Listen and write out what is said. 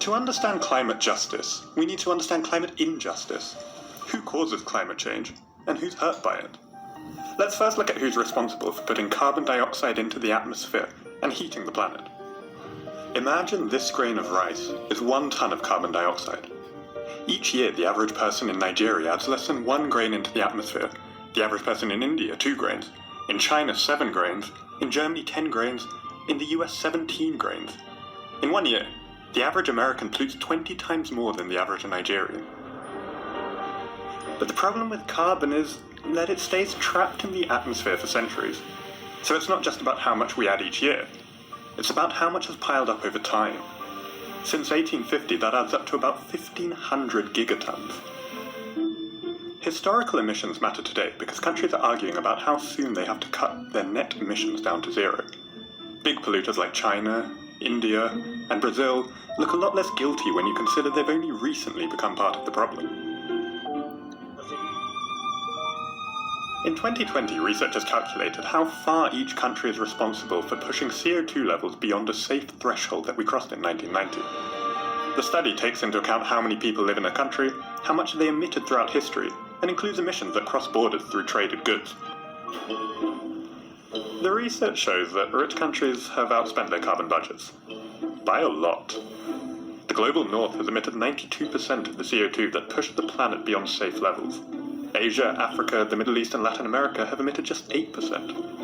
to understand climate justice, we need to understand climate injustice. Who causes climate change, and who's hurt by it? Let's first look at who's responsible for putting carbon dioxide into the atmosphere and heating the planet. Imagine this grain of rice is 1 ton of carbon dioxide. Each year, the average person in Nigeria adds less than 1 grain into the atmosphere, the average person in India 2 grains, in China 7 grains, in Germany 10 grains, in the US 17 grains. In 1 year, the average American pollutes 20 times more than the average Nigerian. But the problem with carbon is that it stays trapped in the atmosphere for centuries. So it's not just about how much we add each year, it's about how much has piled up over time. Since 1850, that adds up to about 1,500 gigatons. Historical emissions matter today because countries are arguing about how soon they have to cut their net emissions down to zero. Big polluters like China, India, and Brazil look a lot less guilty when you consider they've only recently become part of the problem. In 2020, researchers calculated how far each country is responsible for pushing CO2 levels beyond a safe threshold that we crossed in 1990. The study takes into account how many people live in a country, how much they emitted throughout history, and includes emissions that cross borders through traded goods. The research shows that rich countries have outspent their carbon budgets. By a lot. The global north has emitted 92% of the CO2 that pushed the planet beyond safe levels. Asia, Africa, the Middle East, and Latin America have emitted just 8%.